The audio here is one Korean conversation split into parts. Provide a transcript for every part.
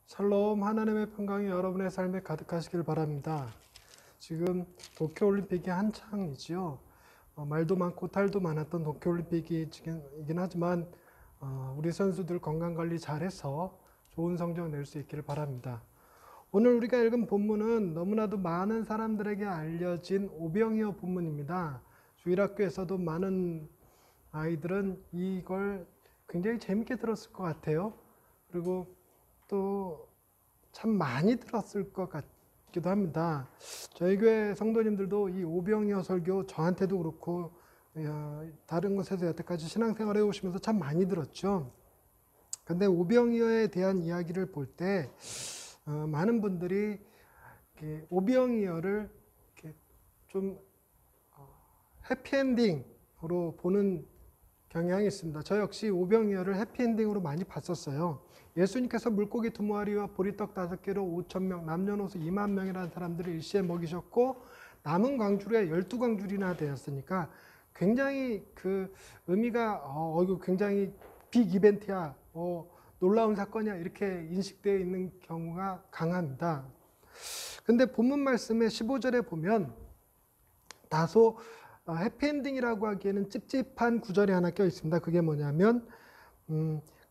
샬롬, 하나님의 평강이 여러분의 삶에 가득하시길 바랍니다. 지금 도쿄올림픽이 한창이지요. 말도 많고 탈도 많았던 도쿄올림픽이긴 하지만 우리 선수들 건강관리 잘해서 좋은 성적 낼 수 있기를 바랍니다. 오늘 우리가 읽은 본문은 너무나도 많은 사람들에게 알려진 오병이어 본문입니다. 주일학교에서도 많은 아이들은 이걸 굉장히 재밌게 들었을 것 같아요. 그리고 또 참 많이 들었을 것 같기도 합니다. 저희 교회 성도님들도 이 오병이어 설교 저한테도 그렇고 다른 곳에서 여태까지 신앙생활해 오시면서 참 많이 들었죠. 근데 오병이어에 대한 이야기를 볼 때 많은 분들이 오병이어를 좀 해피엔딩으로 보는 경향이 있습니다. 저 역시 오병이어를 해피엔딩으로 많이 봤었어요. 예수님께서 물고기 2마리와 보리떡 5개로 5,000명, 남녀노소 2만 명이라는 사람들을 일시에 먹이셨고 남은 광주리가 12광주리나 되었으니까 굉장히 그 의미가 이거 굉장히 빅 이벤트야, 놀라운 사건이야 이렇게 인식되어 있는 경우가 강합니다. 근데 본문 말씀의 15절에 보면 다소 해피엔딩이라고 하기에는 찝찝한 구절이 하나 껴 있습니다. 그게 뭐냐면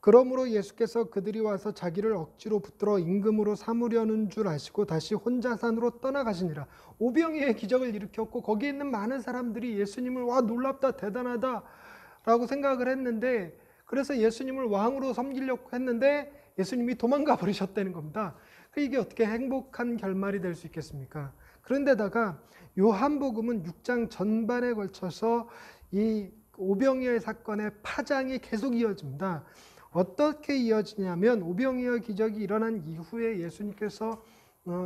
그러므로 예수께서 그들이 와서 자기를 억지로 붙들어 임금으로 삼으려는 줄 아시고 다시 혼자 산으로 떠나가시니라. 오병이어의 기적을 일으켰고 거기에 있는 많은 사람들이 예수님을 와 놀랍다 대단하다 라고 생각을 했는데, 그래서 예수님을 왕으로 섬기려고 했는데 예수님이 도망가 버리셨다는 겁니다. 이게 어떻게 행복한 결말이 될 수 있겠습니까? 그런데다가 요한복음은 6장 전반에 걸쳐서 이 오병이어의 사건의 파장이 계속 이어집니다. 어떻게 이어지냐면 오병이어 기적이 일어난 이후에 예수님께서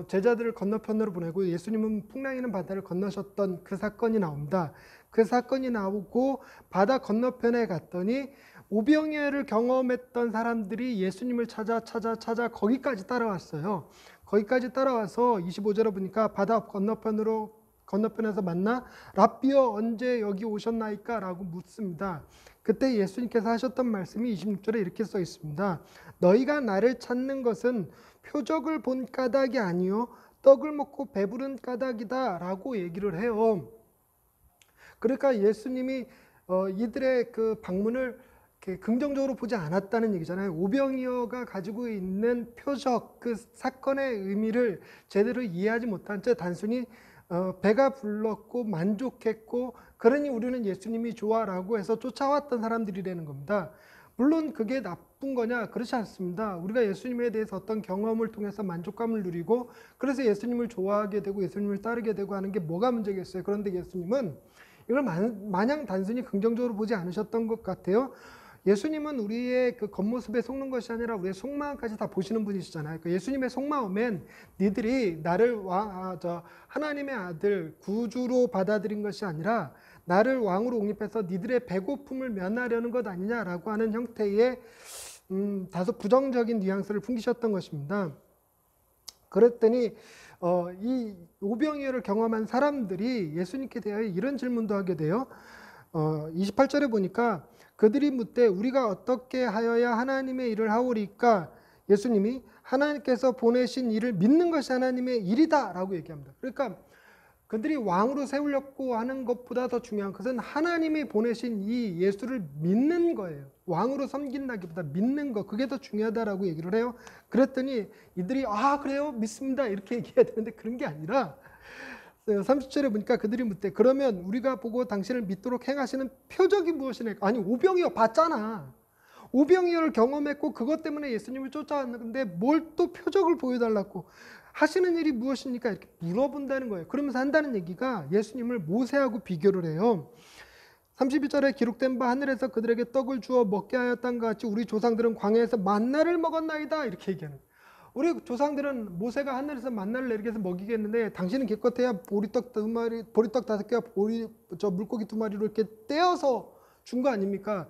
제자들을 건너편으로 보내고 예수님은 풍랑이는 바다를 건너셨던 그 사건이 나옵니다. 그 사건이 나오고 바다 건너편에 갔더니 오병이어를 경험했던 사람들이 예수님을 찾아 거기까지 따라왔어요. 거기까지 따라와서 25절에 보니까 바다 건너편에서 만나 랍비여 언제 여기 오셨나이까? 라고 묻습니다. 그때 예수님께서 하셨던 말씀이 26절에 이렇게 써 있습니다. 너희가 나를 찾는 것은 표적을 본 까닭이 아니요 떡을 먹고 배부른 까닭이다 라고 얘기를 해요. 그러니까 예수님이 이들의 그 방문을 긍정적으로 보지 않았다는 얘기잖아요. 오병이어가 가지고 있는 표적, 그 사건의 의미를 제대로 이해하지 못한 채 단순히 배가 불렀고 만족했고 그러니 우리는 예수님이 좋아라고 해서 쫓아왔던 사람들이라는 겁니다. 물론 그게 나쁜 거냐? 그렇지 않습니다. 우리가 예수님에 대해서 어떤 경험을 통해서 만족감을 누리고 그래서 예수님을 좋아하게 되고 예수님을 따르게 되고 하는 게 뭐가 문제겠어요? 그런데 예수님은 이걸 마냥 단순히 긍정적으로 보지 않으셨던 것 같아요. 예수님은 우리의 그 겉모습에 속는 것이 아니라 우리의 속마음까지 다 보시는 분이시잖아요. 예수님의 속마음엔 니들이 나를 하나님의 아들 구주로 받아들인 것이 아니라 나를 왕으로 옹립해서 니들의 배고픔을 면하려는 것 아니냐라고 하는 형태의 다소 부정적인 뉘앙스를 풍기셨던 것입니다. 그랬더니 이 오병이어를 경험한 사람들이 예수님께 대하여 이런 질문도 하게 돼요. 28절에 보니까 그들이 묻되 우리가 어떻게 하여야 하나님의 일을 하오리까? 예수님이 하나님께서 보내신 일을 믿는 것이 하나님의 일이다 라고 얘기합니다. 그러니까 그들이 왕으로 세우려고 하는 것보다 더 중요한 것은 하나님이 보내신 이 예수를 믿는 거예요. 왕으로 섬긴다기보다 믿는 거, 그게 더 중요하다라고 얘기를 해요. 그랬더니 이들이 그래요? 믿습니다 이렇게 얘기해야 되는데 그런 게 아니라 30절에 보니까 그들이 묻되 그러면 우리가 보고 당신을 믿도록 행하시는 표적이 무엇이냐? 아니 오병이어 봤잖아. 오병이어를 경험했고 그것 때문에 예수님을 쫓아왔는데 뭘 또 표적을 보여달라고 하시는 일이 무엇입니까? 이렇게 물어본다는 거예요. 그러면서 한다는 얘기가 예수님을 모세하고 비교를 해요. 31절에 기록된 바 하늘에서 그들에게 떡을 주어 먹게 하였던 것 같이 우리 조상들은 광야에서 만나를 먹었나이다 이렇게 얘기하는 거예요. 우리 조상들은 모세가 하늘에서 만나를 내리게 해서 먹이겠는데 당신은 기껏해야 보리떡 5개와 물고기 2마리로 이렇게 떼어서 준 거 아닙니까?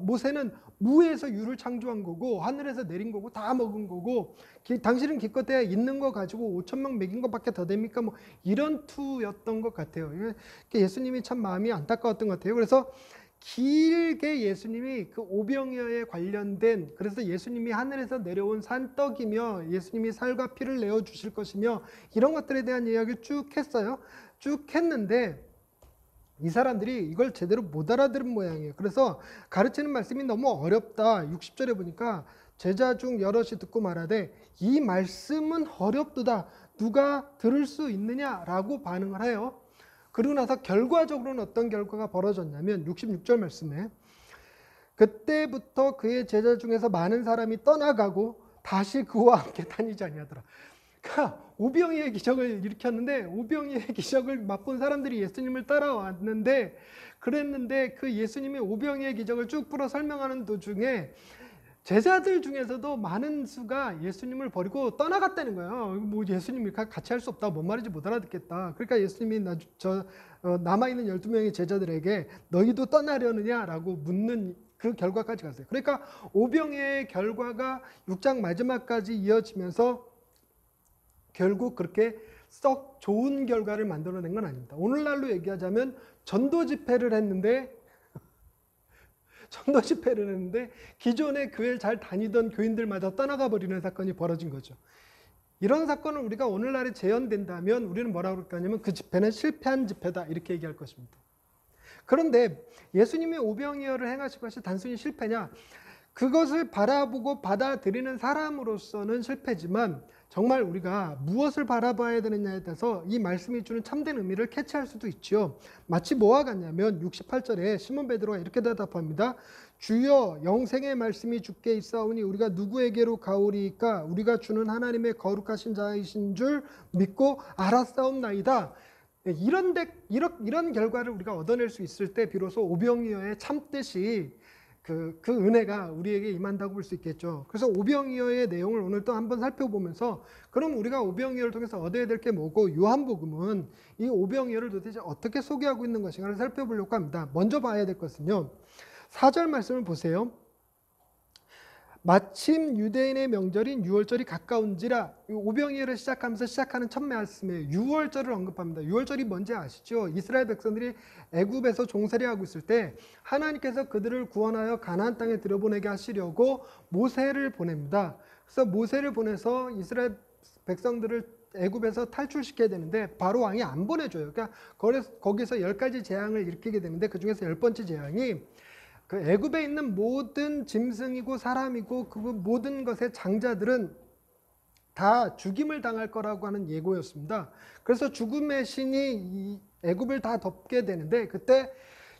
모세는 무에서 유를 창조한 거고 하늘에서 내린 거고 다 먹은 거고 당신은 기껏해야 있는 거 가지고 5,000명 먹인 것밖에 더 됩니까? 이런 투였던 것 같아요. 예수님이 참 마음이 안타까웠던 것 같아요. 그래서 길게 예수님이 그 오병이어에 관련된, 그래서 예수님이 하늘에서 내려온 산떡이며 예수님이 살과 피를 내어 주실 것이며 이런 것들에 대한 이야기를 쭉 했어요. 쭉 했는데 이 사람들이 이걸 제대로 못 알아들은 모양이에요. 그래서 가르치는 말씀이 너무 어렵다. 60절에 보니까 제자 중 여럿이 듣고 말하되 이 말씀은 어렵도다. 누가 들을 수 있느냐라고 반응을 해요. 그러고 나서 결과적으로는 어떤 결과가 벌어졌냐면 66절 말씀에 그때부터 그의 제자 중에서 많은 사람이 떠나가고 다시 그와 함께 다니지 아니하더라. 그러니까 오병이의 기적을 일으켰는데 오병이의 기적을 맛본 사람들이 예수님을 따라왔는데 그랬는데 그 예수님이 오병이의 기적을 쭉 풀어 설명하는 도중에 제자들 중에서도 많은 수가 예수님을 버리고 떠나갔다는 거예요. 뭐 예수님이 같이 할 수 없다. 뭔 말인지 못 알아듣겠다. 그러니까 예수님이 남아있는 12명의 제자들에게 너희도 떠나려느냐라고 묻는 그 결과까지 갔어요. 그러니까 오병이의 결과가 6장 마지막까지 이어지면서 결국 그렇게 썩 좋은 결과를 만들어낸 건 아닙니다. 오늘날로 얘기하자면 전도 집회를 했는데 기존에 교회를 잘 다니던 교인들마저 떠나가 버리는 사건이 벌어진 거죠. 이런 사건을 우리가 오늘날에 재현된다면 우리는 뭐라고 그럴까냐면 그 집회는 실패한 집회다 이렇게 얘기할 것입니다. 그런데 예수님이 오병이어를 행하신 것이 단순히 실패냐? 그것을 바라보고 받아들이는 사람으로서는 실패지만 정말 우리가 무엇을 바라봐야 되느냐에 대해서 이 말씀이 주는 참된 의미를 캐치할 수도 있지요. 마치 뭐와 같냐면 68절에 시몬 베드로가 이렇게 대답합니다. 주여 영생의 말씀이 주께 있사오니 우리가 누구에게로 가오리이까? 우리가 주는 하나님의 거룩하신 자이신 줄 믿고 알았사옵나이다. 이런 결과를 우리가 얻어낼 수 있을 때 비로소 오병이어의 참뜻이 그 은혜가 우리에게 임한다고 볼 수 있겠죠. 그래서 오병이어의 내용을 오늘 또 한번 살펴보면서 그럼 우리가 오병이어를 통해서 얻어야 될 게 뭐고 요한복음은 이 오병이어를 도대체 어떻게 소개하고 있는 것인가를 살펴보려고 합니다. 먼저 봐야 될 것은요. 4절 말씀을 보세요. 마침 유대인의 명절인 유월절이 가까운지라. 오병이어를 시작하면서 시작하는 첫 말씀에 유월절을 언급합니다. 유월절이 뭔지 아시죠? 이스라엘 백성들이 애굽에서 종살이하고 있을 때 하나님께서 그들을 구원하여 가나안 땅에 들여보내게 하시려고 모세를 보냅니다. 그래서 모세를 보내서 이스라엘 백성들을 애굽에서 탈출시켜야 되는데 바로 왕이 안 보내줘요. 그러니까 거기서 10가지 재앙을 일으키게 되는데 그 중에서 10번째 재앙이 그 애굽에 있는 모든 짐승이고 사람이고 그 모든 것의 장자들은 다 죽임을 당할 거라고 하는 예고였습니다. 그래서 죽음의 신이 이 애굽을 다 덮게 되는데 그때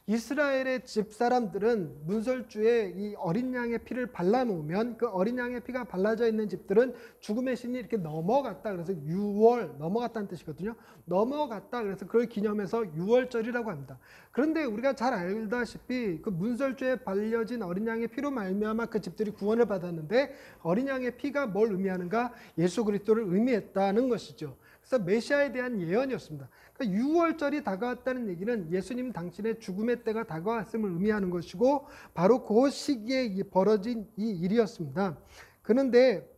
이스라엘의 집사람들은 문설주에 이 어린 양의 피를 발라놓으면 그 어린 양의 피가 발라져 있는 집들은 죽음의 신이 이렇게 넘어갔다. 그래서 유월, 넘어갔다는 뜻이거든요. 넘어갔다. 그래서 그걸 기념해서 유월절이라고 합니다. 그런데 우리가 잘 알다시피 그 문설주에 발려진 어린 양의 피로 말미암아 그 집들이 구원을 받았는데 어린 양의 피가 뭘 의미하는가? 예수 그리스도를 의미했다는 것이죠. 그래서 메시아에 대한 예언이었습니다. 그러니까 유월절이 다가왔다는 얘기는 예수님 당신의 죽음의 때가 다가왔음을 의미하는 것이고 바로 그 시기에 벌어진 이 일이었습니다. 그런데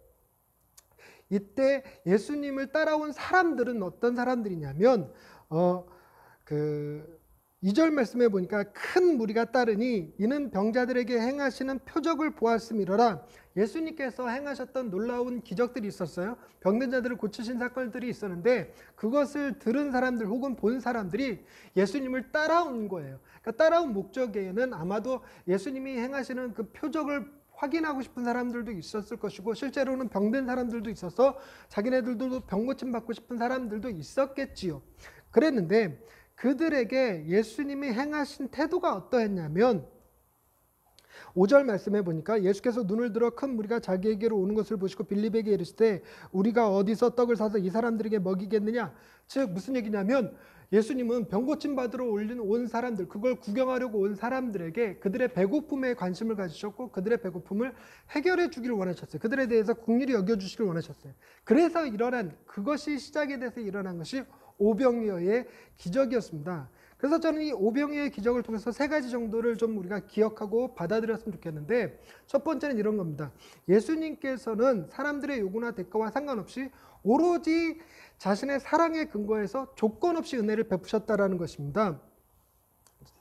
이때 예수님을 따라온 사람들은 어떤 사람들이냐면 2절 말씀에 보니까 큰 무리가 따르니 이는 병자들에게 행하시는 표적을 보았음이로라. 예수님께서 행하셨던 놀라운 기적들이 있었어요. 병든 자들을 고치신 사건들이 있었는데 그것을 들은 사람들 혹은 본 사람들이 예수님을 따라온 거예요. 그러니까 따라온 목적에는 아마도 예수님이 행하시는 그 표적을 확인하고 싶은 사람들도 있었을 것이고 실제로는 병든 사람들도 있어서 자기네들도 병 고침 받고 싶은 사람들도 있었겠지요. 그랬는데 그들에게 예수님이 행하신 태도가 어떠했냐면 5절 말씀해 보니까 예수께서 눈을 들어 큰 무리가 자기에게로 오는 것을 보시고 빌립에게 이르시되 우리가 어디서 떡을 사서 이 사람들에게 먹이겠느냐. 즉 무슨 얘기냐면 예수님은 병 고침 받으러 온 사람들, 그걸 구경하려고 온 사람들에게 그들의 배고픔에 관심을 가지셨고 그들의 배고픔을 해결해 주기를 원하셨어요. 그들에 대해서 긍휼히 여겨주시기를 원하셨어요. 그래서 일어난 그것이 시작에 대해서 일어난 것이 오병이어의 기적이었습니다. 그래서 저는 이 오병이어의 기적을 통해서 3가지 정도를 좀 우리가 기억하고 받아들였으면 좋겠는데 첫 번째는 이런 겁니다. 예수님께서는 사람들의 요구나 대가와 상관없이 오로지 자신의 사랑에 근거해서 조건 없이 은혜를 베푸셨다라는 것입니다.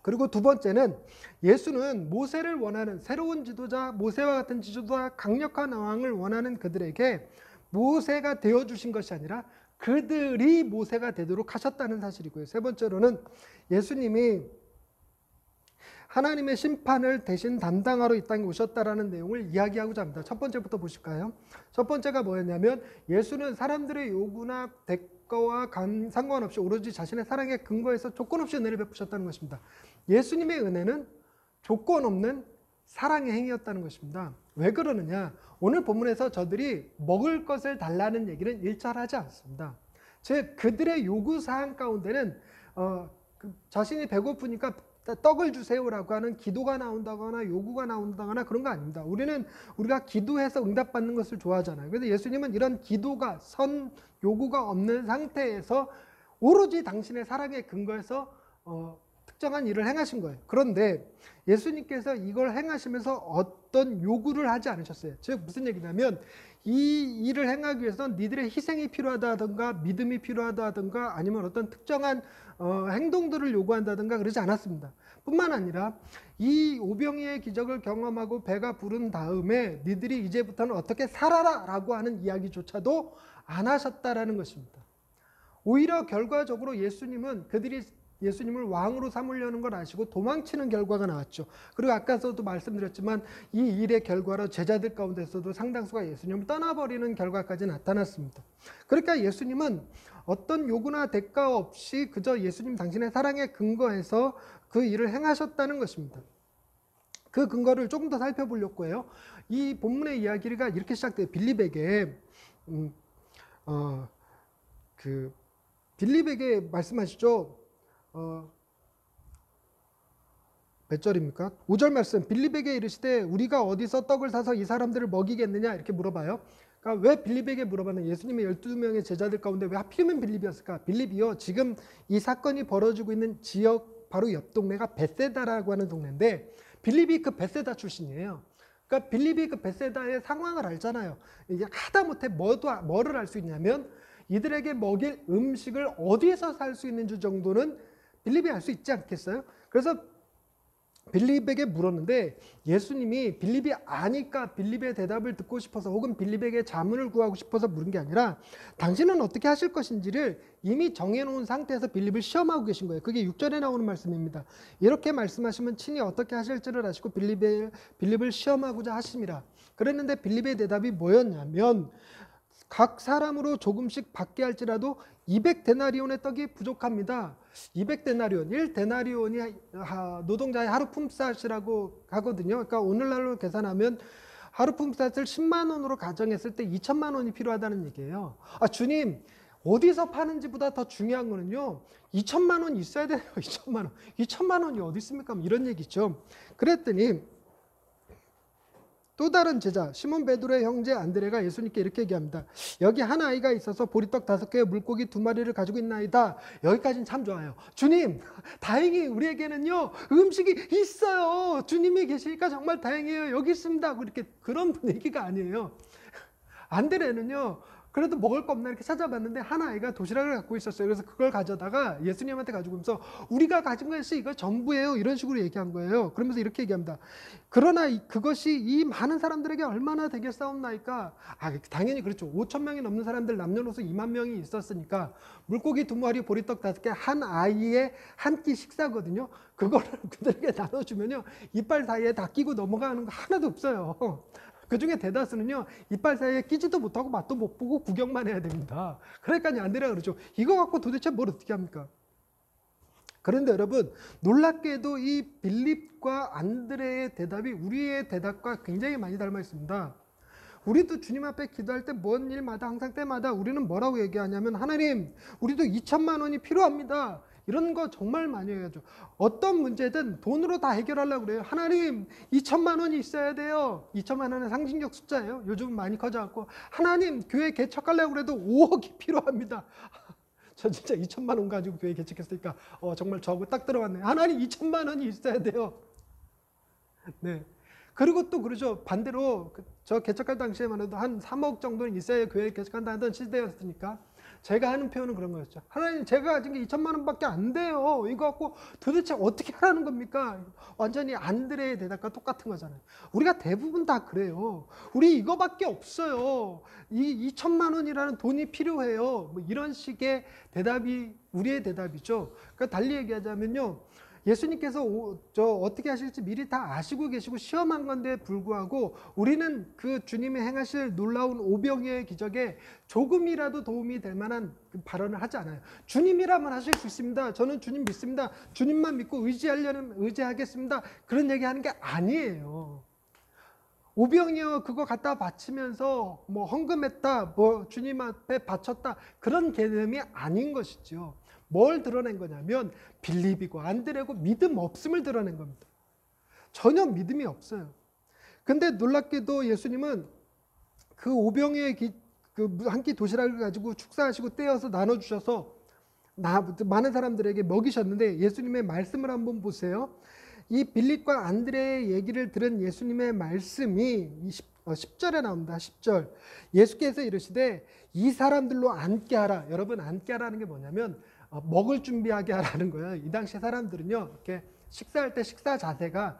그리고 두 번째는 예수는 모세를 원하는 새로운 지도자, 모세와 같은 지도자, 강력한 왕을 원하는 그들에게 모세가 되어주신 것이 아니라 그들이 모세가 되도록 하셨다는 사실이고요. 세 번째로는 예수님이 하나님의 심판을 대신 담당하러 이 땅에 오셨다라는 내용을 이야기하고자 합니다. 첫 번째부터 보실까요? 첫 번째가 뭐였냐면 예수는 사람들의 요구나 대가와 상관없이 오로지 자신의 사랑에 근거해서 조건 없이 은혜를 베푸셨다는 것입니다. 예수님의 은혜는 조건 없는 사랑의 행위였다는 것입니다. 왜 그러느냐? 오늘 본문에서 저들이 먹을 것을 달라는 얘기는 일절하지 않습니다. 즉 그들의 요구사항 가운데는 자신이 배고프니까 떡을 주세요라고 하는 기도가 나온다거나 요구가 나온다거나 그런 거 아닙니다. 우리가 기도해서 응답받는 것을 좋아하잖아요. 그래서 예수님은 이런 기도가 요구가 없는 상태에서 오로지 당신의 사랑에 근거해서 특정한 일을 행하신 거예요. 그런데 예수님께서 이걸 행하시면서 어떤 요구를 하지 않으셨어요. 즉 무슨 얘기냐면 이 일을 행하기 위해서는 니들의 희생이 필요하다든가 믿음이 필요하다든가 아니면 어떤 특정한 행동들을 요구한다든가 그러지 않았습니다. 뿐만 아니라 이 오병이의 기적을 경험하고 배가 부른 다음에 니들이 이제부터는 어떻게 살아라 라고 하는 이야기조차도 안 하셨다라는 것입니다. 오히려 결과적으로 그들이 예수님을 왕으로 삼으려는 걸 아시고 도망치는 결과가 나왔죠. 그리고 아까서도 말씀드렸지만 이 일의 결과로 제자들 가운데서도 상당수가 예수님을 떠나버리는 결과까지 나타났습니다. 그러니까 예수님은 어떤 요구나 대가 없이 그저 예수님 당신의 사랑에 근거해서 그 일을 행하셨다는 것입니다. 그 근거를 조금 더 살펴보려고 해요. 이 본문의 이야기가 이렇게 시작돼요. 빌립에게 말씀하시죠. 몇 절입니까? 5절 말씀. 빌립에게 이르시되 우리가 어디서 떡을 사서 이 사람들을 먹이겠느냐 이렇게 물어봐요. 그러니까 왜 빌립에게 물어봤느냐? 예수님의 12명의 제자들 가운데 왜 하필이면 빌립이었을까? 빌립이요, 지금 이 사건이 벌어지고 있는 지역 바로 옆 동네가 베세다라고 하는 동네인데 빌립이 그 베세다 출신이에요. 그러니까 빌립이 그 베세다의 상황을 알잖아요. 이게 하다못해 뭐를 알 수 있냐면 이들에게 먹일 음식을 어디에서 살 수 있는지 정도는 빌립이 알 수 있지 않겠어요? 그래서 빌립에게 물었는데 예수님이 빌립이 아니까 빌립의 대답을 듣고 싶어서 혹은 빌립에게 자문을 구하고 싶어서 물은 게 아니라 당신은 어떻게 하실 것인지를 이미 정해놓은 상태에서 빌립을 시험하고 계신 거예요. 그게 6절에 나오는 말씀입니다. 이렇게 말씀하시면 친히 어떻게 하실지를 아시고 빌립을 시험하고자 하심이라. 그랬는데 빌립의 대답이 뭐였냐면 각 사람으로 조금씩 받게 할지라도 200데나리온의 떡이 부족합니다. 200데나리온, 1데나리온이 노동자의 하루 품삯이라고 하거든요. 그러니까 오늘날로 계산하면 하루 품삯을 10만 원으로 가정했을 때 2천만 원이 필요하다는 얘기예요. 주님, 어디서 파는지보다 더 중요한 거는요, 2천만 원이 있어야 돼요. 2천만 원. 2천만 원이 어디 있습니까? 이런 얘기죠. 그랬더니 또 다른 제자 시몬 베드로의 형제 안드레가 예수님께 이렇게 얘기합니다. 여기 한 아이가 있어서 보리떡 5개에 물고기 2마리를 가지고 있나이다. 여기까지는 참 좋아요. 주님, 다행히 우리에게는요 음식이 있어요. 주님이 계시니까 정말 다행이에요. 여기 있습니다. 이렇게 그런 분위기가 아니에요. 안드레는요, 그래도 먹을 거 없나 이렇게 찾아봤는데 한 아이가 도시락을 갖고 있었어요. 그래서 그걸 가져다가 예수님한테 가지고 오면서 우리가 가진 것이 이거 전부예요. 이런 식으로 얘기한 거예요. 그러면서 이렇게 얘기합니다. 그러나 그것이 이 많은 사람들에게 얼마나 되겠사옵나이까? 당연히 그렇죠. 5천 명이 넘는 사람들 남녀노소 2만 명이 있었으니까 물고기 2마리 보리떡 5개 한 아이의 한 끼 식사거든요. 그거를 그들에게 나눠주면요 이빨 사이에 다 끼고 넘어가는 거 하나도 없어요. 그 중에 대다수는요 이빨 사이에 끼지도 못하고 맛도 못 보고 구경만 해야 됩니다. 그러니까 안드레가 그러죠. 이거 갖고 도대체 뭘 어떻게 합니까? 그런데 여러분, 놀랍게도 이 빌립과 안드레의 대답이 우리의 대답과 굉장히 많이 닮아 있습니다. 우리도 주님 앞에 기도할 때 뭔 일마다 항상 때마다 우리는 뭐라고 얘기하냐면 하나님, 우리도 2천만 원이 필요합니다. 이런 거 정말 많이 해야죠. 어떤 문제든 돈으로 다 해결하려고 그래요. 하나님, 2천만 원이 있어야 돼요. 2천만 원은 상징적 숫자예요. 요즘은 많이 커져갖고 하나님, 교회 개척하려고 그래도 5억이 필요합니다. 저 진짜 2천만 원 가지고 교회 개척했으니까 정말 저하고 딱 들어왔네요. 하나님, 2천만 원이 있어야 돼요. 네. 그리고 또 그러죠. 반대로 저 개척할 당시에만 해도 한 3억 정도는 있어야 교회 개척한다는 시대였으니까 제가 하는 표현은 그런 거였죠. 하나님, 제가 가진 게 2천만 원밖에 안 돼요. 이거 갖고 도대체 어떻게 하라는 겁니까? 완전히 안드레의 대답과 똑같은 거잖아요. 우리가 대부분 다 그래요. 우리 이거밖에 없어요. 이 2천만 원이라는 돈이 필요해요. 뭐 이런 식의 대답이 우리의 대답이죠. 그러니까 달리 얘기하자면요. 예수님께서 어떻게 하실지 미리 다 아시고 계시고 시험한 건데 불구하고 우리는 그 주님이 행하실 놀라운 오병이어의 기적에 조금이라도 도움이 될 만한 발언을 하지 않아요. 주님이라면 하실 수 있습니다. 저는 주님 믿습니다. 주님만 믿고 의지하겠습니다. 그런 얘기하는 게 아니에요. 오병이어 그거 갖다 바치면서 뭐 헌금했다, 뭐 주님 앞에 바쳤다, 그런 개념이 아닌 것이죠. 뭘 드러낸 거냐면 빌립이고 안드레고 믿음 없음을 드러낸 겁니다. 전혀 믿음이 없어요. 근데 놀랍게도 예수님은 그 오병이어의 한 끼 도시락을 가지고 축사하시고 떼어서 나눠주셔서 많은 사람들에게 먹이셨는데, 예수님의 말씀을 한번 보세요. 이 빌립과 안드레의 얘기를 들은 예수님의 말씀이 10절에 나옵니다. 10절. 예수께서 이르시되 이 사람들로 앉게 하라. 여러분, 앉게 하라는 게 뭐냐면 먹을 준비하게 하라는 거예요. 이 당시 사람들은요, 이렇게 식사할 때 식사 자세가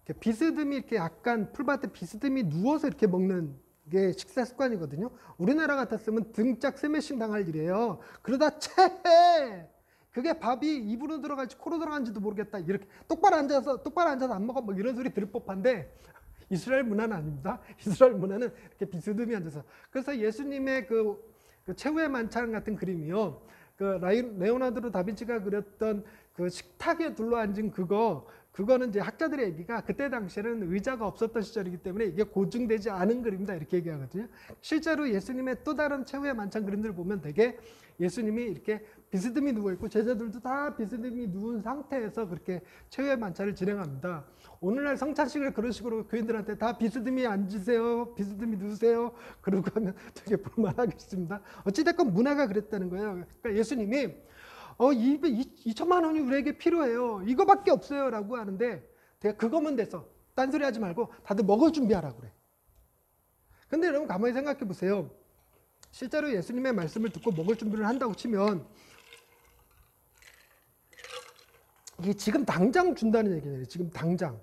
이렇게 비스듬히, 이렇게 약간 풀밭에 비스듬히 누워서 이렇게 먹는 게 식사 습관이거든요. 우리나라 같았으면 등짝 스매싱 당할 일이에요. 그러다 채 그게 밥이 입으로 들어갈지 코로 들어간지도 모르겠다. 이렇게 똑바로 앉아서 안 먹어, 뭐 이런 소리 들을 법한데, 이스라엘 문화는 아닙니다. 이스라엘 문화는 이렇게 비스듬히 앉아서. 그래서 예수님의 그 최후의 만찬 같은 그림이요, 그 레오나르도 다빈치가 그렸던 그 식탁에 둘러앉은 그거는 이제 학자들의 얘기가 그때 당시에는 의자가 없었던 시절이기 때문에 이게 고증되지 않은 그림이다, 이렇게 얘기하거든요. 실제로 예수님의 또 다른 최후의 만찬 그림들을 보면 되게 예수님이 이렇게 비스듬히 누워있고 제자들도 다 비스듬히 누운 상태에서 그렇게 최후의 만찬을 진행합니다. 오늘날 성찬식을 그런 식으로 교인들한테 다 비스듬히 앉으세요, 비스듬히 누우세요, 그러고 하면 되게 볼만하겠습니다. 어찌됐건 문화가 그랬다는 거예요. 그러니까 예수님이 2천만 원이 우리에게 필요해요, 이거밖에 없어요 라고 하는데, 내가 그거면 돼서 딴소리 하지 말고 다들 먹을 준비하라고 그래. 근데 여러분, 가만히 생각해 보세요. 실제로 예수님의 말씀을 듣고 먹을 준비를 한다고 치면 이게 지금 당장 준다는 얘기예요. 지금 당장.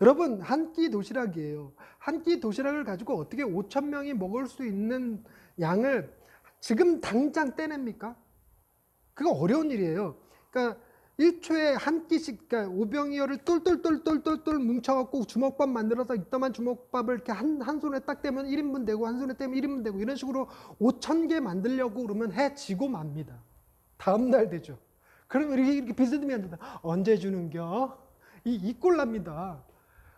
여러분, 한 끼 도시락이에요. 한 끼 도시락을 가지고 어떻게 5천 명이 먹을 수 있는 양을 지금 당장 떼냅니까? 그거 어려운 일이에요. 그러니까 1초에 한 끼씩, 그러니까 오병이어를 똘똘똘똘똘 뭉쳐갖고 주먹밥 만들어서 이따만 주먹밥을 이렇게 한 손에 딱 떼면 1인분 되고, 한 손에 떼면 1인분 되고, 이런 식으로 5천 개 만들려고 그러면 해지고 맙니다. 다음날 되죠. 그러면 이렇게 비스듬히 앉는다. 언제 주는겨? 이 꼴납니다.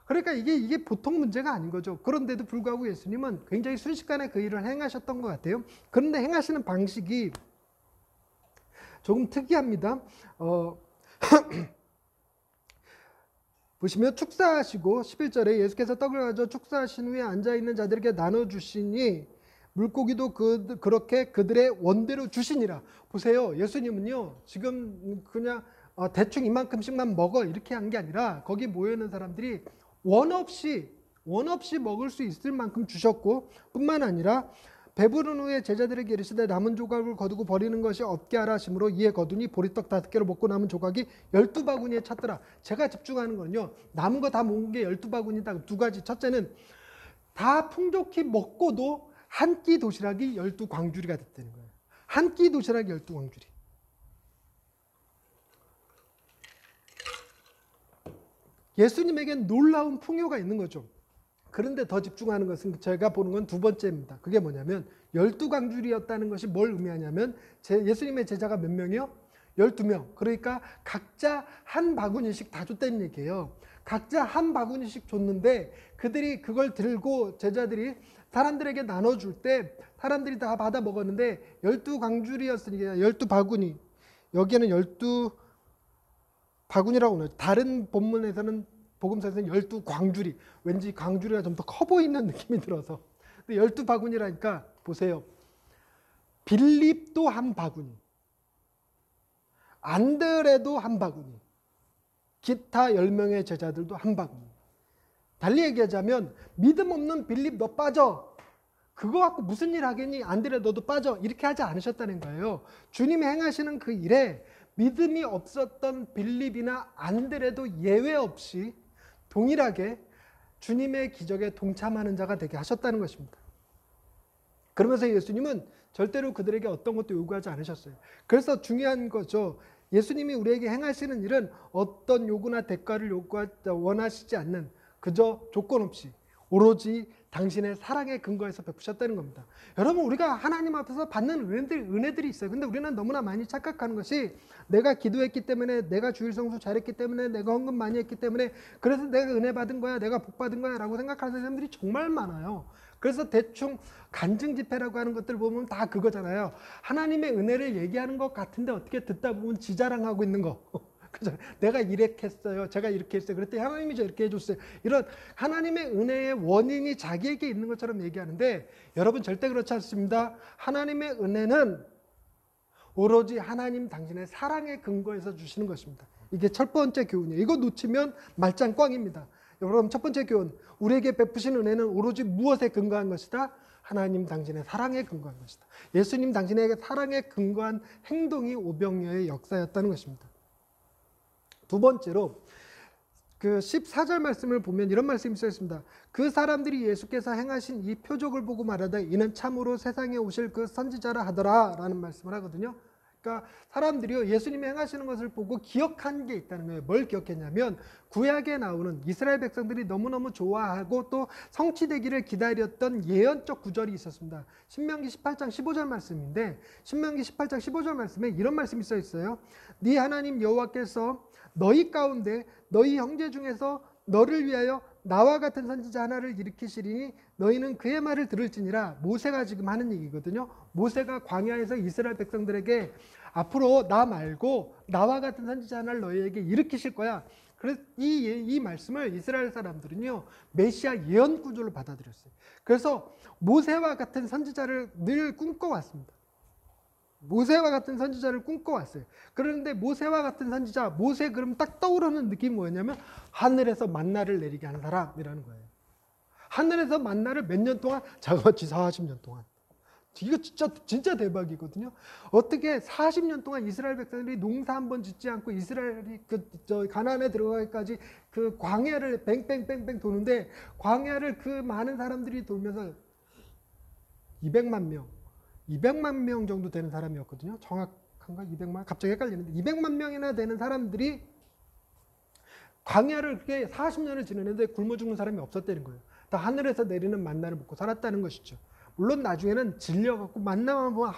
그러니까 이게 보통 문제가 아닌 거죠. 그런데도 불구하고 예수님은 굉장히 순식간에 그 일을 행하셨던 것 같아요. 그런데 행하시는 방식이 조금 특이합니다. 보시면 축사하시고 11절에 예수께서 떡을 가져 축사하신 후에 앉아있는 자들에게 나눠주시니 물고기도 그렇게 그들의 원대로 주시니라. 보세요. 예수님은요, 지금 그냥 대충 이만큼씩만 먹어 이렇게 한 게 아니라 거기 모여있는 사람들이 원 없이 먹을 수 있을 만큼 주셨고, 뿐만 아니라 배부른 후에 제자들에게 이르시되 남은 조각을 거두고 버리는 것이 없게 하라 하심으로 이에 거두니 보리떡 5개로 먹고 남은 조각이 12바구니에 찼더라. 제가 집중하는 거는요, 남은 거 다 먹은 게 12바구니다. 두 가지. 첫째는 다 풍족히 먹고도 한 끼 도시락이 12광주리가 됐다는 거예요. 한 끼 도시락이 12광주리. 예수님에겐 놀라운 풍요가 있는 거죠. 그런데 더 집중하는 것은 제가 보는 건 두 번째입니다. 그게 뭐냐면 12광주리였다는 것이 뭘 의미하냐면 예수님의 제자가 몇 명이요? 12명. 그러니까 각자 한 바구니씩 다 줬다는 얘기예요. 각자 한 바구니씩 줬는데 그들이 그걸 들고 제자들이 사람들에게 나눠줄 때 사람들이 다 받아 먹었는데 12광주리였으니까 12바구니. 여기에는 12바구니라고 하네요. 다른 본문에서는 복음서에서는 12광주리. 왠지 광주리가 좀 더 커 보이는 느낌이 들어서. 근데 12바구니라니까 보세요. 빌립도 한 바구니, 안드레도 한 바구니, 기타 10명의 제자들도 한 바구니. 달리 얘기하자면 믿음 없는 빌립 너 빠져. 그거 갖고 무슨 일 하겠니? 안드레 너도 빠져. 이렇게 하지 않으셨다는 거예요. 주님이 행하시는 그 일에 믿음이 없었던 빌립이나 안드레도 예외 없이 동일하게 주님의 기적에 동참하는 자가 되게 하셨다는 것입니다. 그러면서 예수님은 절대로 그들에게 어떤 것도 요구하지 않으셨어요. 그래서 중요한 거죠. 예수님이 우리에게 행하시는 일은 어떤 요구나 대가를 원하시지 않는, 그저 조건 없이 오로지 당신의 사랑의 근거에서 베푸셨다는 겁니다. 여러분, 우리가 하나님 앞에서 받는 은혜들이 있어요. 근데 우리는 너무나 많이 착각하는 것이, 내가 기도했기 때문에, 내가 주일 성수 잘했기 때문에, 내가 헌금 많이 했기 때문에 그래서 내가 은혜 받은 거야, 내가 복 받은 거야 라고 생각하는 사람들이 정말 많아요. 그래서 대충 간증 집회라고 하는 것들 보면 다 그거잖아요. 하나님의 은혜를 얘기하는 것 같은데 어떻게 듣다 보면 지자랑하고 있는 거. 그죠? 내가 이렇게 했어요. 제가 이렇게 했어요. 그랬더니 하나님이 저렇게 해줬어요. 이런 하나님의 은혜의 원인이 자기에게 있는 것처럼 얘기하는데, 여러분 절대 그렇지 않습니다. 하나님의 은혜는 오로지 하나님 당신의 사랑의 근거에서 주시는 것입니다. 이게 첫 번째 교훈이에요. 이거 놓치면 말짱 꽝입니다. 여러분, 첫 번째 교훈, 우리에게 베푸신 은혜는 오로지 무엇에 근거한 것이다? 하나님 당신의 사랑에 근거한 것이다. 예수님 당신에게 사랑에 근거한 행동이 오병이어의 역사였다는 것입니다. 두 번째로 그 14절 말씀을 보면 이런 말씀이 써 있습니다. 그 사람들이 예수께서 행하신 이 표적을 보고 말하되 이는 참으로 세상에 오실 그 선지자라 하더라 라는 말씀을 하거든요. 그러니까 사람들이요, 예수님이 행하시는 것을 보고 기억한 게 있다는 거예요. 뭘 기억했냐면, 구약에 나오는 이스라엘 백성들이 너무너무 좋아하고 또 성취되기를 기다렸던 예언적 구절이 있었습니다. 신명기 18장 15절 말씀인데, 신명기 18장 15절 말씀에 이런 말씀이 써 있어요. 네 하나님 여호와께서 너희 가운데 너희 형제 중에서 너를 위하여 나와 같은 선지자 하나를 일으키시리니 너희는 그의 말을 들을지니라. 모세가 지금 하는 얘기거든요. 모세가 광야에서 이스라엘 백성들에게 앞으로 나 말고 나와 같은 선지자 하나를 너희에게 일으키실 거야. 그래서 이 말씀을 이스라엘 사람들은요, 메시아 예언 구절로 받아들였어요. 그래서 모세와 같은 선지자를 늘 꿈꿔왔습니다. 모세와 같은 선지자를 꿈꿔왔어요. 그런데 모세와 같은 선지자, 모세 그럼 딱 떠오르는 느낌이 뭐였냐면, 하늘에서 만나를 내리게 하는 사람이라는 거예요. 하늘에서 만나를 몇 년 동안? 자그마치 40년 동안. 이거 진짜 대박이거든요. 어떻게 40년 동안 이스라엘 백성들이 농사 한 번 짓지 않고 이스라엘이 가나안에 들어가기까지 그 광야를 뱅뱅뱅뱅 도는데, 광야를 그 많은 사람들이 돌면서 200만 명 정도 되는 사람이었거든요. 정확한가? 200만? 갑자기 헷갈리는데 200만 명이나 되는 사람들이 광야를 그렇게 40년을 지내는데 굶어 죽는 사람이 없었다는 거예요. 다 하늘에서 내리는 만나를 먹고 살았다는 것이죠. 물론 나중에는 질려갖고 만나만 보면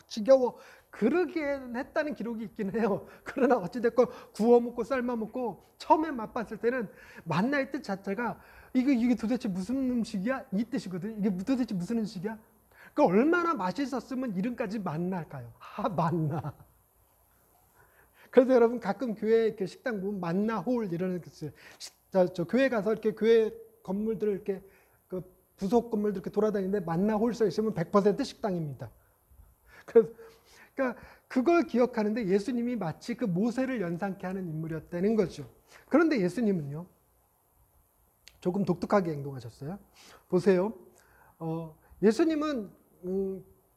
지겨워 그러긴 했다는 기록이 있긴 해요. 그러나 어찌됐건 구워 먹고 삶아 먹고 처음에 맛봤을 때는 만나의 뜻 자체가 이게 도대체 무슨 음식이야? 이 뜻이거든요. 이게 도대체 무슨 음식이야? 그 얼마나 맛있었으면 이름까지 만날까요? 만나. 그래서 여러분 가끔 교회 이렇게 식당 보면 만나홀 이러는 게 있어요. 저 교회 가서 이렇게 교회 건물들을 이렇게 그 부속 건물들 이렇게 돌아다니는데 만나홀 써 있으면 100% 식당입니다. 그러니까 그걸 기억하는데 예수님이 마치 그 모세를 연상케 하는 인물이었다는 거죠. 그런데 예수님은요, 조금 독특하게 행동하셨어요. 보세요. 예수님은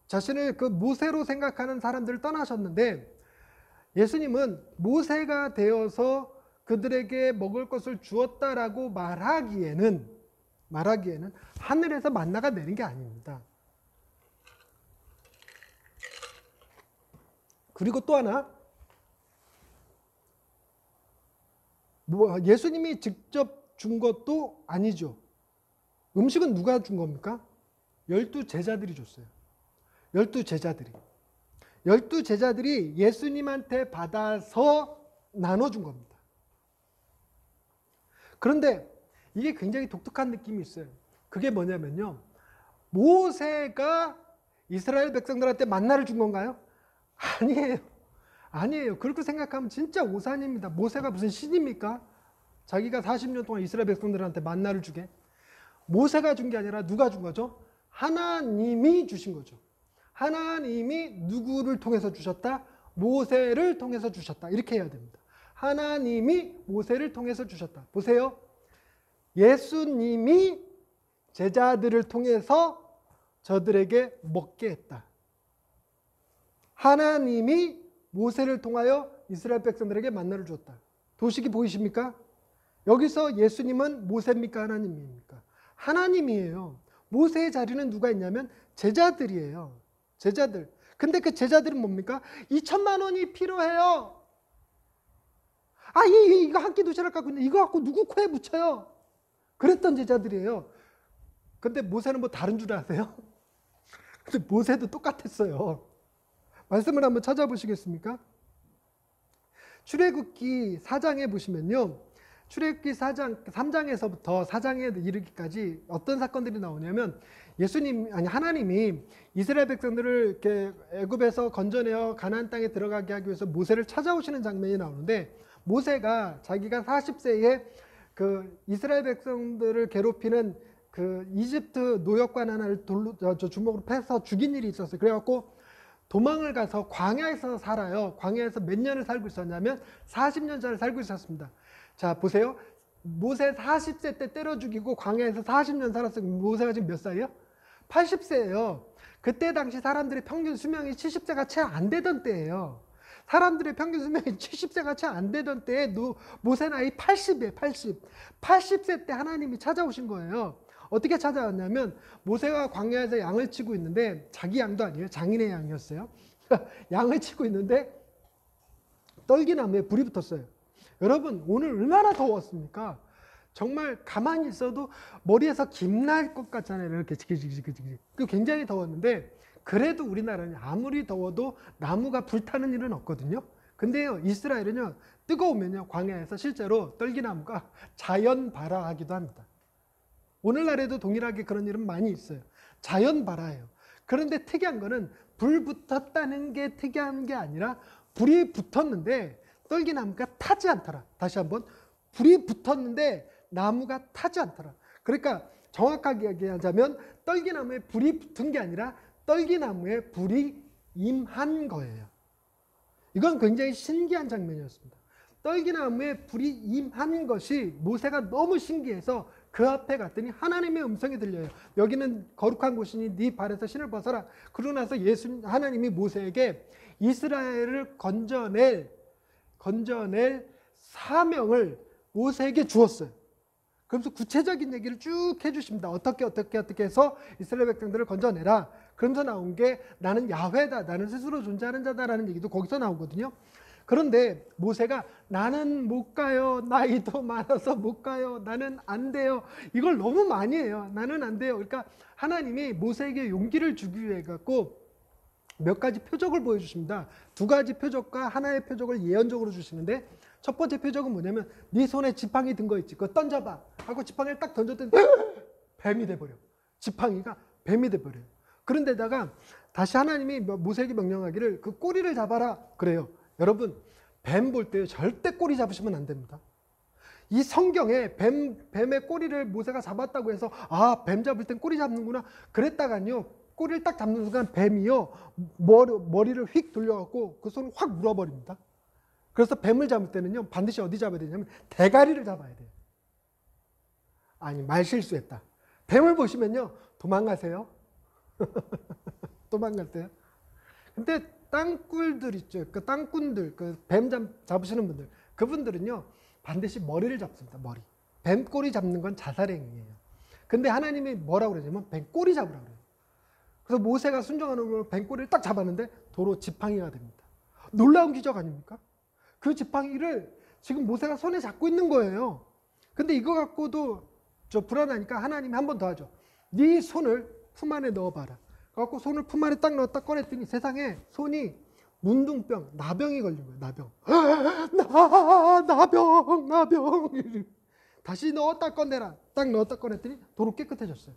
자신을 그 모세로 생각하는 사람들을 떠나셨는데, 예수님은 모세가 되어서 그들에게 먹을 것을 주었다라고 말하기에는 하늘에서 만나가 내린 게 아닙니다. 그리고 또 하나, 예수님이 직접 준 것도 아니죠. 음식은 누가 준 겁니까? 12제자들이 줬어요. 12제자들이 예수님한테 받아서 나눠준 겁니다. 그런데 이게 굉장히 독특한 느낌이 있어요. 그게 뭐냐면요, 모세가 이스라엘 백성들한테 만나를 준 건가요? 아니에요. 그렇게 생각하면 진짜 오산입니다. 모세가 무슨 신입니까? 자기가 40년 동안 이스라엘 백성들한테 만나를 주게. 모세가 준 게 아니라 누가 준 거죠? 하나님이 주신 거죠. 하나님이 누구를 통해서 주셨다? 모세를 통해서 주셨다. 이렇게 해야 됩니다. 하나님이 모세를 통해서 주셨다. 보세요. 예수님이 제자들을 통해서 저들에게 먹게 했다. 하나님이 모세를 통하여 이스라엘 백성들에게 만나를 주었다. 도식이 보이십니까? 여기서 예수님은 모세입니까? 하나님입니까? 하나님이에요. 모세의 자리는 누가 있냐면 제자들이에요. 제자들. 근데 그 제자들은 뭡니까? 2천만 원이 필요해요. 아, 이거 한 끼 도시락 갖고 있는데 이거 갖고 누구 코에 묻혀요? 그랬던 제자들이에요. 근데 모세는 뭐 다른 줄 아세요? 근데 모세도 똑같았어요. 말씀을 한번 찾아보시겠습니까? 출애굽기 4장에 보시면요. 출애굽기 4장 3장에서부터 4장에 이르기까지 어떤 사건들이 나오냐면 하나님이 이스라엘 백성들을 이렇게 애굽에서 건져내어 가나안 땅에 들어가게 하기 위해서 모세를 찾아오시는 장면이 나오는데 모세가 자기가 40세에 그 이스라엘 백성들을 괴롭히는 그 이집트 노역관 하나를 주먹으로 패서 죽인 일이 있었어요. 그래갖고 도망을 가서 광야에서 살아요. 광야에서 몇 년을 살고 있었냐면 40년짜리 살고 있었습니다. 자, 보세요. 모세 40세 때 때려 죽이고 광야에서 40년 살았어요. 모세가 지금 몇 살이요? 80세예요. 그때 당시 사람들의 평균 수명이 70세가 채 안 되던 때예요. 사람들의 평균 수명이 70세가 채 안 되던 때에 모세 나이 80이에요. 80. 80세 때 하나님이 찾아오신 거예요. 어떻게 찾아왔냐면 모세가 광야에서 양을 치고 있는데 자기 양도 아니에요. 장인의 양이었어요. 양을 치고 있는데 떨기나무에 불이 붙었어요. 여러분 오늘 얼마나 더웠습니까? 정말 가만히 있어도 머리에서 김날 것 같잖아요. 이렇게 지기지기지기지기. 굉장히 더웠는데 그래도 우리나라는 아무리 더워도 나무가 불타는 일은 없거든요. 근데요 이스라엘은요 뜨거우면요 광야에서 실제로 떨기나무가 자연 발화하기도 합니다. 오늘날에도 동일하게 그런 일은 많이 있어요. 자연 발화예요. 그런데 특이한 거는 불 붙었다는 게 특이한 게 아니라 불이 붙었는데 떨기나무가 타지 않더라. 다시 한번 불이 붙었는데 나무가 타지 않더라. 그러니까 정확하게 얘기하자면 떨기나무에 불이 붙은 게 아니라 떨기나무에 불이 임한 거예요. 이건 굉장히 신기한 장면이었습니다. 떨기나무에 불이 임한 것이 모세가 너무 신기해서 그 앞에 갔더니 하나님의 음성이 들려요. 여기는 거룩한 곳이니 네 발에서 신을 벗어라. 그러고 나서 하나님이 모세에게 이스라엘을 건져낼 사명을 모세에게 주었어요. 그러면서 구체적인 얘기를 쭉 해주십니다. 어떻게 해서 이스라엘 백성들을 건져내라. 그러면서 나온 게 나는 야훼다. 나는 스스로 존재하는 자다라는 얘기도 거기서 나오거든요. 그런데 모세가 나는 못 가요. 나이도 많아서 못 가요. 나는 안 돼요. 이걸 너무 많이 해요. 나는 안 돼요. 그러니까 하나님이 모세에게 용기를 주기 위해 갖고 몇 가지 표적을 보여주십니다. 두 가지 표적과 하나의 표적을 예언적으로 주시는데 첫 번째 표적은 뭐냐면 네 손에 지팡이 든 거 있지. 그거 던져봐. 하고 지팡이를 딱 던졌더니 뱀이 돼버려. 지팡이가 뱀이 돼버려요. 그런데다가 다시 하나님이 모세에게 명령하기를 그 꼬리를 잡아라 그래요. 여러분 뱀 볼 때 절대 꼬리 잡으시면 안 됩니다. 이 성경에 뱀의 꼬리를 모세가 잡았다고 해서 아, 뱀 잡을 땐 꼬리 잡는구나 그랬다가요 꼬리를 딱 잡는 순간 뱀이요 머리를 휙 돌려갖고 그 손을 확 물어버립니다. 그래서 뱀을 잡을 때는요 반드시 어디 잡아야 되냐면 대가리를 잡아야 돼요. 아니 말 실수했다. 뱀을 보시면요 도망가세요. 도망가세요. 근데 땅굴들 있죠. 그 땅꾼들, 그 뱀 잡으시는 분들, 그분들은요 반드시 머리를 잡습니다. 머리. 뱀 꼬리 잡는 건 자살의 행위예요. 근데 하나님이 뭐라고 그러냐면 뱀 꼬리 잡으라고 그래요. 그래서 모세가 순종하는 걸로 뱀 꼬리를 딱 잡았는데 도로 지팡이가 됩니다. 놀라운 기적 아닙니까? 그 지팡이를 지금 모세가 손에 잡고 있는 거예요. 근데 이거 갖고도 불안하니까 하나님이 한 번 더 하죠. 네 손을 품 안에 넣어봐라. 그래갖고 손을 품 안에 딱 넣었다 꺼냈더니 세상에 손이 문둥병, 나병이 걸린 거예요. 나병. 나병. 다시 넣었다 꺼내라. 딱 넣었다 꺼냈더니 도로 깨끗해졌어요.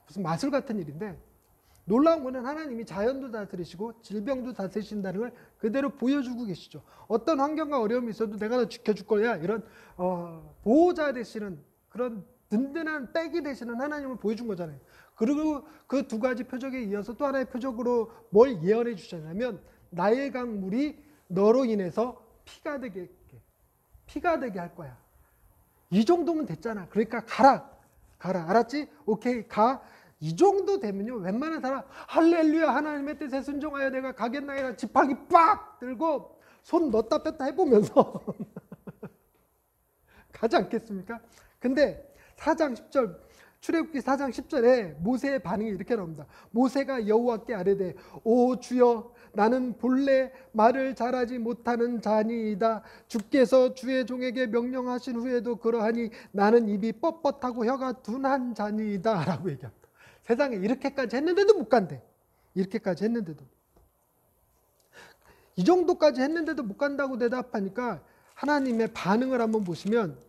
무슨 마술 같은 일인데 놀라운 거는 하나님이 자연도 다스리시고 질병도 다스리신다는 걸 그대로 보여주고 계시죠. 어떤 환경과 어려움이 있어도 내가 너 지켜줄 거야. 이런 보호자 되시는 그런 든든한 백이 되시는 하나님을 보여준 거잖아요. 그리고 그 두 가지 표적에 이어서 또 하나의 표적으로 뭘 예언해 주셨냐면 나일 강물이 너로 인해서 피가 되게 할 거야. 이 정도면 됐잖아. 그러니까 가라. 알았지? 오케이 가. 이 정도 되면요, 웬만한 사람 할렐루야 하나님의 뜻에 순종하여 내가 가겠나이다 지팡이 빡 들고 손 넣었다 뺐다 해보면서 가지 않겠습니까? 근데 4장 10절 출애굽기 4장 10절에 모세의 반응이 이렇게 나옵니다. 모세가 여호와께 아뢰되 오 주여 나는 본래 말을 잘하지 못하는 자니이다. 주께서 주의 종에게 명령하신 후에도 그러하니 나는 입이 뻣뻣하고 혀가 둔한 자니이다 라고 얘기합니다. 세상에 이렇게까지 했는데도 못 간대. 이렇게까지 했는데도. 이 정도까지 했는데도 못 간다고 대답하니까 하나님의 반응을 한번 보시면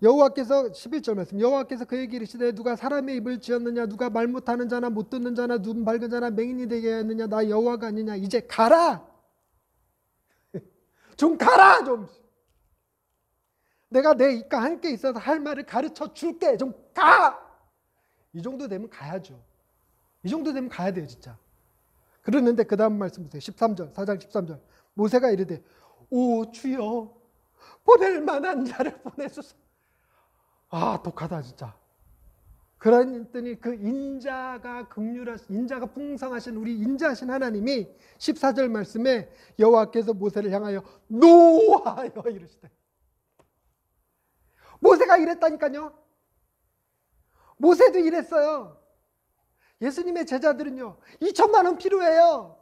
여호와께서 11절 말씀 여호와께서 그에게 이르시되 누가 사람의 입을 지었느냐 누가 말 못하는 자나 못 듣는 자나 눈 밝은 자나 맹인이 되게 하느냐 나 여호와가 아니냐 이제 가라 좀 가라 좀 내가 내 입과 함께 있어서 할 말을 가르쳐 줄게 좀 가 이 정도 되면 가야죠. 이 정도 되면 가야 돼요 진짜. 그러는데 그 다음 말씀 보세요. 13절 4장 13절 모세가 이르되 오 주여 보낼 만한 자를 보내소서. 아 독하다 진짜. 그랬더니 그 인자가 긍휼하신 인자가 풍성하신 우리 인자하신 하나님이 14절 말씀에 여호와께서 모세를 향하여 노하여 이르시되 모세가 이랬다니까요. 모세도 이랬어요. 예수님의 제자들은요 2천만 원 필요해요.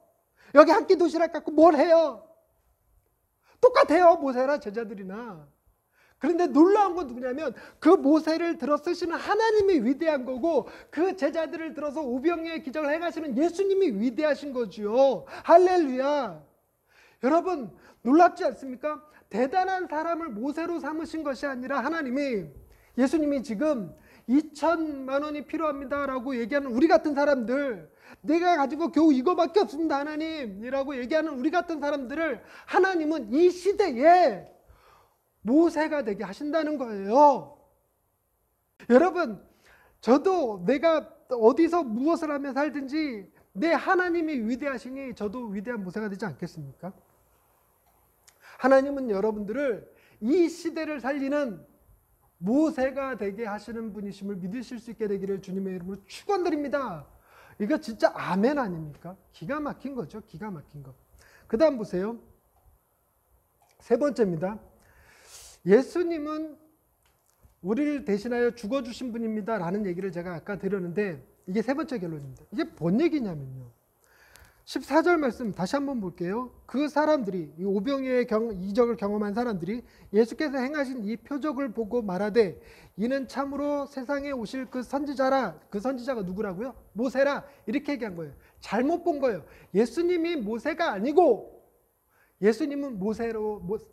여기 한 끼 도시락 갖고 뭘 해요? 똑같아요 모세랑 제자들이나. 그런데 놀라운 건 누구냐면 그 모세를 들어 쓰시는 하나님이 위대한 거고 그 제자들을 들어서 오병이어의 기적을 행하시는 예수님이 위대하신 거죠. 할렐루야. 여러분 놀랍지 않습니까? 대단한 사람을 모세로 삼으신 것이 아니라 하나님이 예수님이 지금 2천만 원이 필요합니다 라고 얘기하는 우리 같은 사람들 내가 가지고 겨우 이거밖에 없습니다 하나님이라고 얘기하는 우리 같은 사람들을 하나님은 이 시대에 모세가 되게 하신다는 거예요. 여러분 저도 내가 어디서 무엇을 하며 살든지 내 하나님이 위대하시니 저도 위대한 모세가 되지 않겠습니까? 하나님은 여러분들을 이 시대를 살리는 모세가 되게 하시는 분이심을 믿으실 수 있게 되기를 주님의 이름으로 축원드립니다. 이거 진짜 아멘 아닙니까? 기가 막힌 거죠. 기가 막힌 거. 그 다음 보세요. 세 번째입니다. 예수님은 우리를 대신하여 죽어주신 분입니다 라는 얘기를 제가 아까 드렸는데 이게 세 번째 결론입니다. 이게 뭔 얘기냐면요 14절 말씀 다시 한번 볼게요. 그 사람들이 이 오병이어의 이적을 경험한 사람들이 예수께서 행하신 이 표적을 보고 말하되 이는 참으로 세상에 오실 그 선지자라. 그 선지자가 누구라고요? 모세라. 이렇게 얘기한 거예요. 잘못 본 거예요. 예수님이 모세가 아니고 예수님은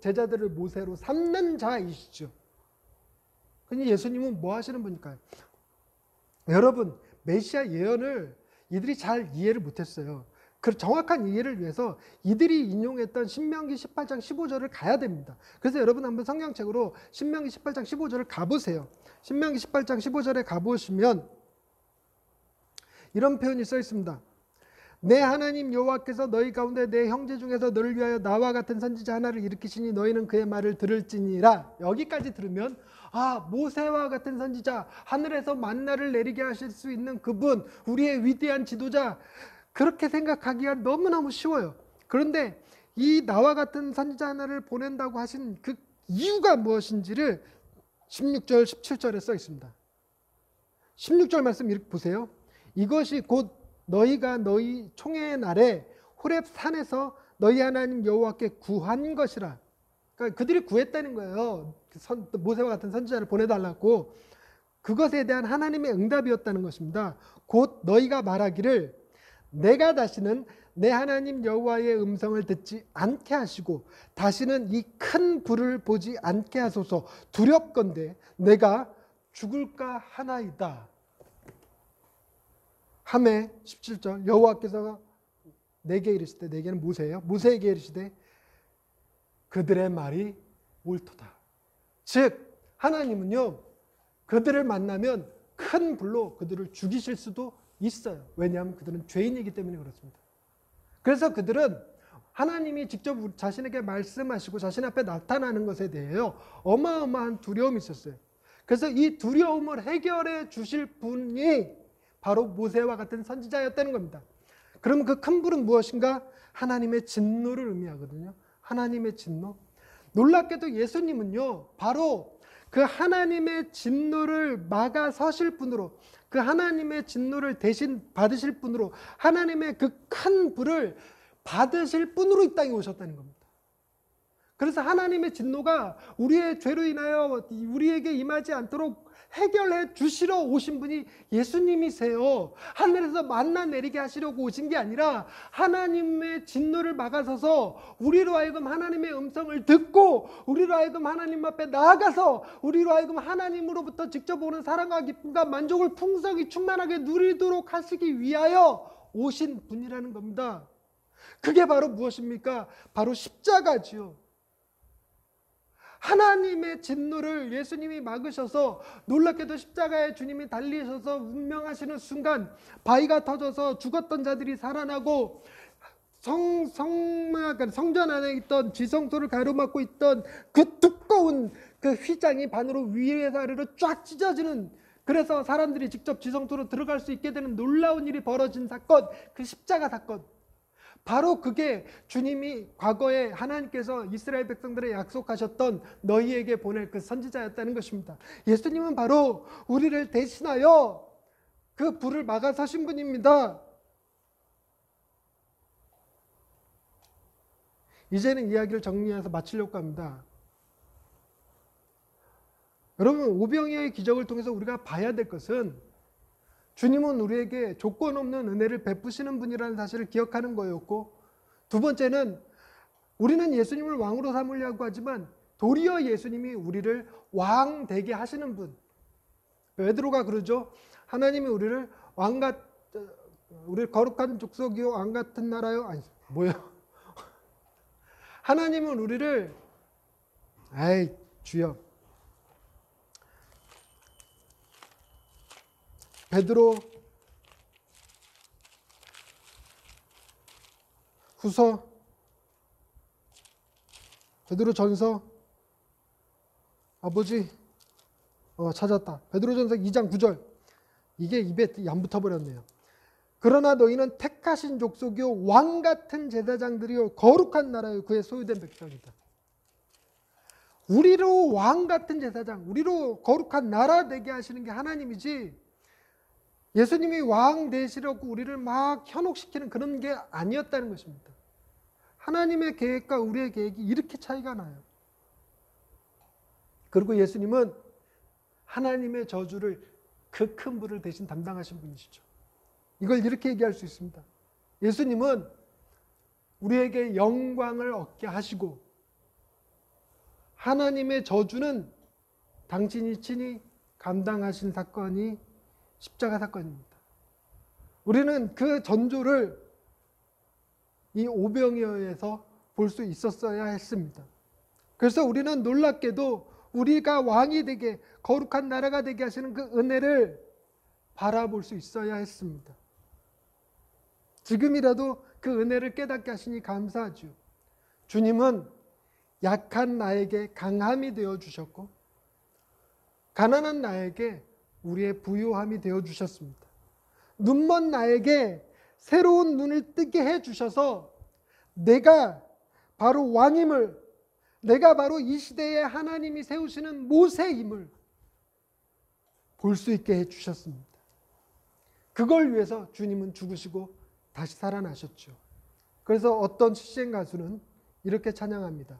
제자들을 모세로 삼는 자이시죠. 근데 예수님은 뭐 하시는 분일까요? 여러분 메시아 예언을 이들이 잘 이해를 못했어요. 그 정확한 이해를 위해서 이들이 인용했던 신명기 18장 15절을 가야 됩니다. 그래서 여러분 한번 성경책으로 신명기 18장 15절을 가보세요. 신명기 18장 15절에 가보시면 이런 표현이 써 있습니다. 내 하나님 여호와께서 너희 가운데 내 형제 중에서 너를 위하여 나와 같은 선지자 하나를 일으키시니 너희는 그의 말을 들을지니라. 여기까지 들으면 아 모세와 같은 선지자 하늘에서 만나를 내리게 하실 수 있는 그분 우리의 위대한 지도자 그렇게 생각하기가 너무너무 쉬워요. 그런데 이 나와 같은 선지자 하나를 보낸다고 하신 그 이유가 무엇인지를 16절 17절에 써 있습니다. 16절 말씀 이렇게 보세요. 이것이 곧 너희가 너희 총회의 날에 호렙 산에서 너희 하나님 여호와께 구한 것이라. 그러니까 그들이 구했다는 거예요. 모세와 같은 선지자를 보내달라고. 그것에 대한 하나님의 응답이었다는 것입니다. 곧 너희가 말하기를 내가 다시는 내 하나님 여호와의 음성을 듣지 않게 하시고 다시는 이 큰 불을 보지 않게 하소서. 두렵건대 내가 죽을까 하나이다. 하매 17절 여호와께서 내게 이르시되 내게는 모세예요. 모세에게 이르시되 그들의 말이 옳도다. 즉 하나님은요 그들을 만나면 큰 불로 그들을 죽이실 수도 있어요. 왜냐하면 그들은 죄인이기 때문에 그렇습니다. 그래서 그들은 하나님이 직접 자신에게 말씀하시고 자신 앞에 나타나는 것에 대해요 어마어마한 두려움이 있었어요. 그래서 이 두려움을 해결해 주실 분이 바로 모세와 같은 선지자였다는 겁니다. 그러면 그 큰 불은 무엇인가? 하나님의 진노를 의미하거든요. 하나님의 진노. 놀랍게도 예수님은요 바로 그 하나님의 진노를 막아서실 분으로, 그 하나님의 진노를 대신 받으실 분으로, 하나님의 그 큰 불을 받으실 분으로 이 땅에 오셨다는 겁니다. 그래서 하나님의 진노가 우리의 죄로 인하여 우리에게 임하지 않도록 해결해 주시러 오신 분이 예수님이세요. 하늘에서 만나 내리게 하시려고 오신 게 아니라 하나님의 진노를 막아서서 우리로 하여금 하나님의 음성을 듣고 우리로 하여금 하나님 앞에 나아가서 우리로 하여금 하나님으로부터 직접 오는 사랑과 기쁨과 만족을 풍성히 충만하게 누리도록 하시기 위하여 오신 분이라는 겁니다. 그게 바로 무엇입니까? 바로 십자가지요. 하나님의 진노를 예수님이 막으셔서 놀랍게도 십자가에 주님이 달리셔서 운명하시는 순간 바위가 터져서 죽었던 자들이 살아나고 성전 안에 있던 지성소를 가로막고 있던 그 두꺼운 그 휘장이 반으로 위에서 아래로 쫙 찢어지는, 그래서 사람들이 직접 지성소로 들어갈 수 있게 되는 놀라운 일이 벌어진 사건, 그 십자가 사건, 바로 그게 주님이 과거에 하나님께서 이스라엘 백성들에 약속하셨던 너희에게 보낼 그 선지자였다는 것입니다. 예수님은 바로 우리를 대신하여 그 불을 막아서신 분입니다. 이제는 이야기를 정리해서 마치려고 합니다. 여러분, 오병이어의 기적을 통해서 우리가 봐야 될 것은 주님은 우리에게 조건 없는 은혜를 베푸시는 분이라는 사실을 기억하는 거였고, 두 번째는 우리는 예수님을 왕으로 삼으려고 하지만 도리어 예수님이 우리를 왕 되게 하시는 분. 베드로가 그러죠. 하나님이 우리를 우리 거룩한 족속이요 왕 같은 나라요. 아니 뭐요? 하나님은 우리를 주여. 베드로 후서, 베드로 전서, 아버지 찾았다. 베드로 전서 2장 9절. 이게 입에 안 붙어버렸네요. 그러나 너희는 택하신 족속이요 왕 같은 제사장들이요 거룩한 나라요 그의 소유된 백성이다. 우리로 왕 같은 제사장, 우리로 거룩한 나라 되게 하시는 게 하나님이지, 예수님이 왕 되시려고 우리를 막 현혹시키는 그런 게 아니었다는 것입니다. 하나님의 계획과 우리의 계획이 이렇게 차이가 나요. 그리고 예수님은 하나님의 저주를, 그 큰 불을 대신 담당하신 분이시죠. 이걸 이렇게 얘기할 수 있습니다. 예수님은 우리에게 영광을 얻게 하시고 하나님의 저주는 당신이 친히 감당하신 사건이 십자가 사건입니다. 우리는 그 전조를 이 오병이어에서 볼 수 있었어야 했습니다. 그래서 우리는 놀랍게도 우리가 왕이 되게 거룩한 나라가 되게 하시는 그 은혜를 바라볼 수 있어야 했습니다. 지금이라도 그 은혜를 깨닫게 하시니 감사하죠. 주님은 약한 나에게 강함이 되어 주셨고 가난한 나에게 우리의 부요함이 되어 주셨습니다. 눈먼 나에게 새로운 눈을 뜨게 해 주셔서 내가 바로 왕임을, 내가 바로 이 시대에 하나님이 세우시는 모세임을 볼 수 있게 해 주셨습니다. 그걸 위해서 주님은 죽으시고 다시 살아나셨죠. 그래서 어떤 시인 가수는 이렇게 찬양합니다.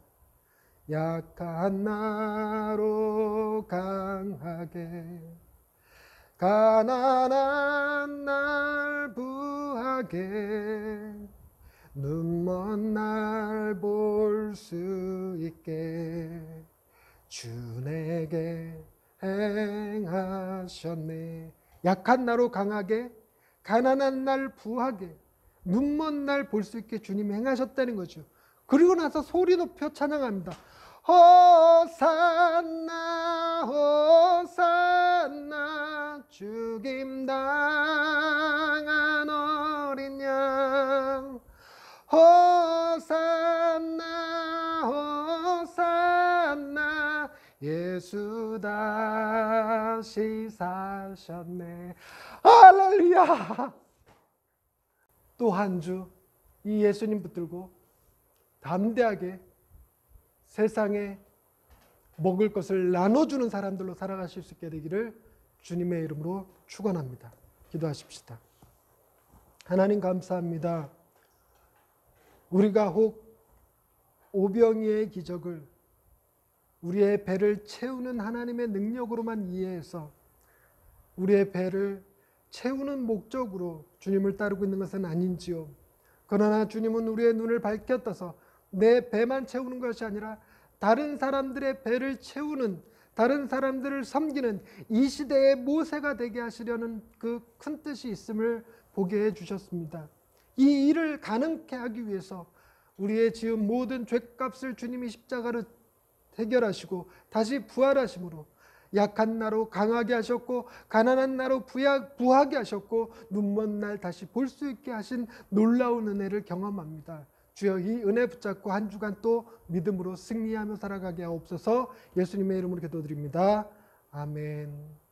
약한 나로 강하게, 가난한 날 부하게, 눈먼 날 볼 수 있게 주 내게 행하셨네. 약한 나로 강하게, 가난한 날 부하게, 눈먼 날 볼 수 있게 주님이 행하셨다는 거죠. 그리고 나서 소리 높여 찬양합니다. 호산나 호산나 죽임당한 어린 양, 호산나 주 다시 사셨네. 할렐루야. 또 한 주 이 예수님 붙들고 담대하게 세상에 먹을 것을 나눠주는 사람들로 살아가실 수 있게 되기를 주님의 이름으로 축원합니다. 기도하십시다. 하나님 감사합니다. 우리가 혹 오병이의 기적을 우리의 배를 채우는 하나님의 능력으로만 이해해서 우리의 배를 채우는 목적으로 주님을 따르고 있는 것은 아닌지요. 그러나 주님은 우리의 눈을 밝혀 떠서 내 배만 채우는 것이 아니라 다른 사람들의 배를 채우는, 다른 사람들을 섬기는 이 시대의 모세가 되게 하시려는 그 큰 뜻이 있음을 보게 해주셨습니다. 이 일을 가능케 하기 위해서 우리의 지은 모든 죄값을 주님이 십자가로 해결하시고 다시 부활하심으로 약한 나로 강하게 하셨고 가난한 나로 부하게 하셨고 눈먼 날 다시 볼 수 있게 하신 놀라운 은혜를 경험합니다. 주여 이 은혜 붙잡고 한 주간 또 믿음으로 승리하며 살아가게 하옵소서. 예수님의 이름으로 기도드립니다. 아멘.